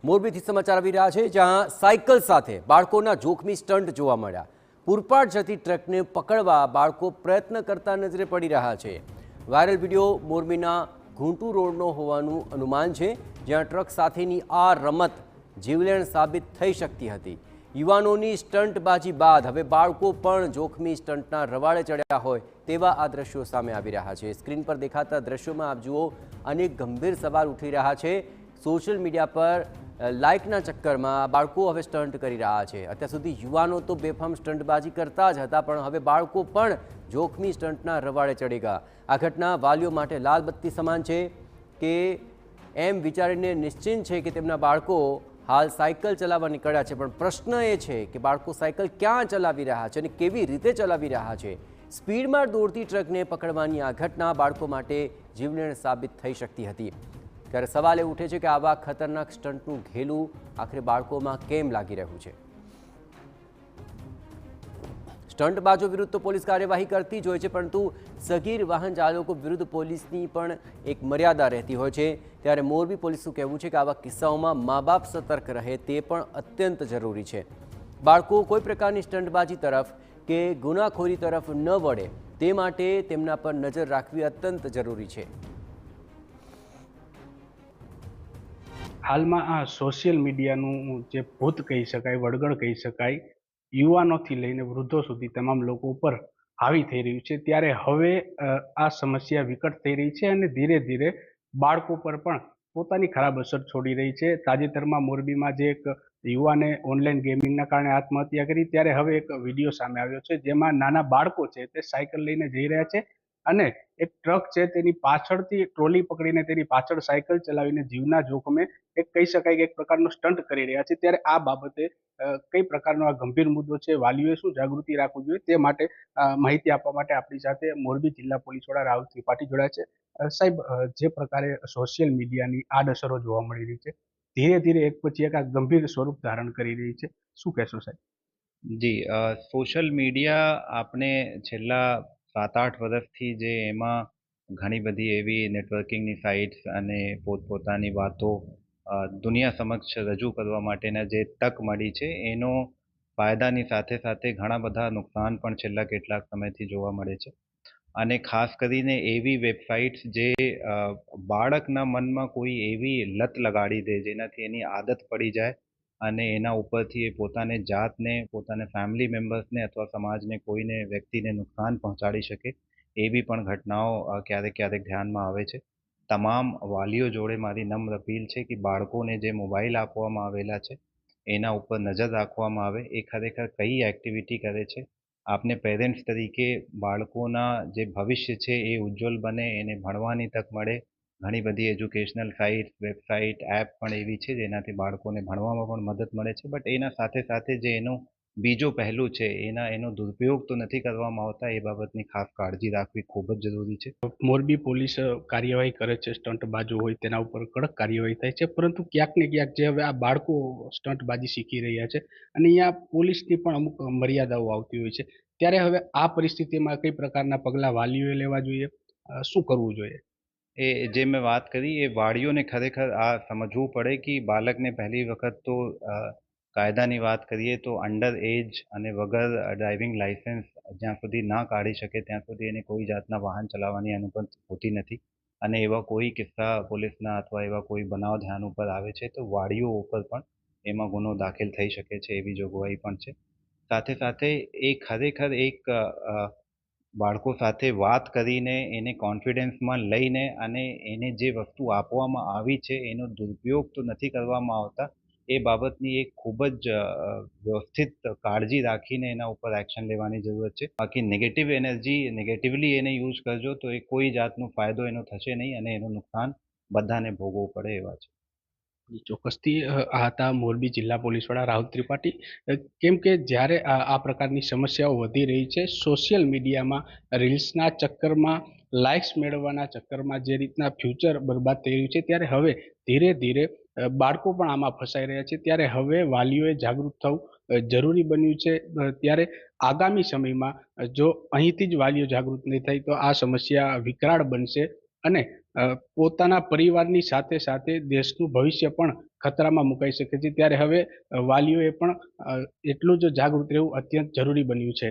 મોરબીથી સમાચાર આવી રહ્યા છે, જ્યાં સાયકલ સાથે બાળકોના જોખમી સ્ટન્ટ જોવા મળ્યા। પૂરપાટ જતી ટ્રકને પકડવા બાળકો પ્રયત્ન કરતા નજરે પડી રહ્યા છે। વાયરલ વિડીયો મોરબીના ઘૂંટુ રોડનો હોવાનું અનુમાન છે, જ્યાં ટ્રક સાથેની આ રમત જીવલેણ સાબિત થઈ શકતી હતી। યુવાનોની સ્ટન્ટબાજી બાદ હવે બાળકો પણ જોખમી સ્ટન્ટના રવાડે ચડ્યા હોય તેવા આ દ્રશ્યો સામે આવી રહ્યા છે। સ્ક્રીન પર દેખાતા દ્રશ્યોમાં આપ જુઓ, અનેક ગંભીર સવાલ ઉઠી રહ્યા છે। સોશિયલ મીડિયા પર લાઇકના ચક્કરમાં બાળકો હવે સ્ટન્ટ કરી રહ્યા છે। અત્યાર સુધી યુવાનો તો બેફામ સ્ટન્ટબાજી કરતા જ હતા, પણ હવે બાળકો પણ જોખમી સ્ટન્ટના રવાડે ચડી ગયા। આ ઘટના વાલીઓ માટે લાલ બત્તી સમાન છે કે એમ વિચારીને નિશ્ચિંત છે કે તેમના બાળકો હાલ સાયકલ ચલાવવા નીકળ્યા છે, પણ પ્રશ્ન એ છે કે બાળકો સાયકલ ક્યાં ચલાવી રહ્યા છે અને કેવી રીતે ચલાવી રહ્યા છે। સ્પીડમાં દોડતી ટ્રકને પકડવાની આ ઘટના બાળકો માટે જીવલેણ સાબિત થઈ શકતી હતી। ત્યારે સવાલ એ ઉઠે છે કે આવા ખતરનાક સ્ટન્ટનું ઘેલું આખરે બાળકોમાં કેમ લાગી રહ્યું છે। સ્ટન્ટબાજો વિરુદ્ધ તો પોલીસ કાર્યવાહી કરતી જ હોય છે, પરંતુ સગીર વાહન ચાલકો વિરુદ્ધ પોલીસની પણ એક મર્યાદા રહેતી હોય છે। ત્યારે મોરબી પોલીસનું કહેવું છે કે આવા કિસ્સાઓમાં મા બાપ સતર્ક રહે તે પણ અત્યંત જરૂરી છે। બાળકો કોઈ પ્રકારની સ્ટન્ટબાજી તરફ કે ગુનાખોરી તરફ ન વળે તે માટે તેમના પર નજર રાખવી અત્યંત જરૂરી છે। હાલમાં આ સોશિયલ મીડિયાનું જે ભૂત કહી શકાય, વળગણ કહી શકાય, યુવાનોથી લઈને વૃદ્ધો સુધી તમામ લોકો ઉપર હાવી થઈ રહ્યું છે। ત્યારે હવે આ સમસ્યા વિકટ થઈ રહી છે અને ધીરે ધીરે બાળકો પર પણ પોતાની ખરાબ અસર છોડી રહી છે। તાજેતરમાં મોરબીમાં જે એક યુવાને ઓનલાઈન ગેમિંગના કારણે આત્મહત્યા કરી, ત્યારે હવે એક વિડીયો સામે આવ્યો છે જેમાં નાના બાળકો છે તે સાયકલ લઈને જઈ રહ્યા છે અને એક ટ્રક છે તેની પાછળથી ટ્રોલી પકડીને તેની પાછળ સાયકલ ચલાવીને જીવના જોખમે એક કહી શકાય કે એક પ્રકારનો સ્ટન્ટ કરી રહ્યા છે। ત્યારે આ બાબતે કઈ પ્રકારનો આ ગંભીર મુદ્દો છે, વાલીઓએ શું જાગૃતિ રાખવી જોઈએ તે માટે માહિતી આપવા માટે આપણી સાથે મોરબી જિલ્લા પોલીસ વડા રાહુલ ત્રિપાઠી જોડાયા છે। સાહેબ, જે પ્રકારે સોશિયલ મીડિયાની આડઅસરો જોવા મળી રહી છે, ધીરે ધીરે એક પછી એક આ ગંભીર સ્વરૂપ ધારણ કરી રહી છે, શું કહેશો સાહેબ? જી, સોશિયલ મીડિયા આપણે છેલ્લા 7-8 વર્ષથી જે એમાં ઘણી બધી એવી નેટવર્કિંગની સાઇટ્સ અને પોતપોતાની વાતો દુનિયા સમક્ષ રજૂ કરવા માટેના જે તક મળી છે, એનો ફાયદાની સાથે સાથે ઘણા બધા નુકસાન પણ છેલ્લા કેટલાક સમયથી જોવા મળે છે। અને ખાસ કરીને એવી વેબસાઇટ્સ જે બાળકના મનમાં કોઈ એવી લત લગાડી દે જેનાથી એની આદત પડી જાય અને એના ઉપરથી એ પોતાને જાતને, પોતાના ફેમિલી મેમ્બર્સને અથવા સમાજને કોઈને વ્યક્તિને નુકસાન પહોંચાડી શકે, એવી પણ ઘટનાઓ ક્યારેક ક્યારેક ધ્યાનમાં આવે છે। તમામ વાલીઓ જોડે મારી નમ્ર અપીલ છે કે બાળકોને જે મોબાઈલ આપવામાં આવેલા છે એના ઉપર નજર રાખવામાં આવે, એ ખરેખર કઈ એક્ટિવિટી કરે છે। આપને પેરેન્ટ્સ તરીકે બાળકોના જે ભવિષ્ય છે એ ઉજ્જવલ બને, એને ભણવાની તક મળે। ઘણી બધી એજ્યુકેશનલ સાઇટ, વેબસાઇટ, એપ પણ એવી છે જેનાથી બાળકોને ભણવામાં પણ મદદ મળે છે, બટ એના સાથે સાથે જે એનો બીજો પહેલું છે એનો દુરુપયોગ તો નથી કરવામાં આવતા, એ બાબતની ખાસ કાળજી રાખવી ખૂબ જ જરૂરી છે। મોરબી પોલીસ કાર્યવાહી કરે છે, સ્ટન્ટબાજો હોય તેના ઉપર કડક કાર્યવાહી થાય છે, પરંતુ ક્યાંક ને ક્યાંક જે હવે આ બાળકો સ્ટન્ટબાજી શીખી રહ્યા છે અને અહીંયા પોલીસની પણ અમુક મર્યાદાઓ આવતી હોય છે, ત્યારે હવે આ પરિસ્થિતિમાં કઈ પ્રકારના પગલાં વાલીઓએ લેવા જોઈએ, શું કરવું જોઈએ? એ જે મેં વાત કરી એ વાલીઓને ખરેખર આ સમજવું પડે કે બાળકને પહેલી વખત તો કાયદાની વાત કરીએ તો અંડર એજ અને વગર ડ્રાઇવિંગ લાઇસન્સ જ્યાં સુધી ના કાઢી શકે ત્યાં સુધી એને કોઈ જાતના વાહન ચલાવવાની અનુમતિ હોતી નથી। અને એવા કોઈ કિસ્સા પોલીસના અથવા એવા કોઈ બનાવ ધ્યાન ઉપર આવે છે તો વાલીઓ ઉપર પણ એમાં ગુનો દાખલ થઈ શકે છે, એવી જોગવાઈ પણ છે। સાથે સાથે એ ખરેખર એક બાળકો સાથે વાત કરીને એને કોન્ફિડન્સમાં લઈને અને એને જે વસ્તુ આપવામાં આવી છે એનો દુરુપયોગ તો નથી કરવામાં આવતા, એ બાબતની એક ખૂબ જ વ્યવસ્થિત કાળજી રાખીને એના ઉપર એક્શન લેવાની જરૂરત છે। બાકી નેગેટિવ એનર્જી નેગેટિવલી એને યુઝ કરજો તો એ કોઈ જાતનો ફાયદો એનો થશે નહીં અને એનું નુકસાન બધાને ભોગવવું પડે એવા છે। ચોક્કસથી આ હતા મોરબી જિલ્લા પોલીસ વડા રાહુલ ત્રિપાઠી। કેમ કે જ્યારે આ પ્રકારની સમસ્યાઓ વધી રહી છે, સોશિયલ મીડિયામાં રીલ્સના ચક્કરમાં, લાઇક્સ મેળવવાના ચક્કરમાં જે રીતના ફ્યુચર બરબાદ થઈ રહ્યું છે, ત્યારે હવે ધીરે ધીરે બાળકો પણ આમાં ફસાઈ રહ્યા છે। ત્યારે હવે વાલીઓએ જાગૃત થવું જરૂરી બન્યું છે। ત્યારે આગામી સમયમાં જો અહીંથી જ વાલીઓ જાગૃત નહીં થાય તો આ સમસ્યા વિકરાળ બનશે અને પોતાના પરિવારની સાથે સાથે દેશનું ભવિષ્ય પણ ખતરામાં મુકાઈ શકે છે. ત્યારે હવે વાલીઓએ પણ એટલું જ જાગૃત રહેવું અત્યંત જરૂરી બન્યું છે.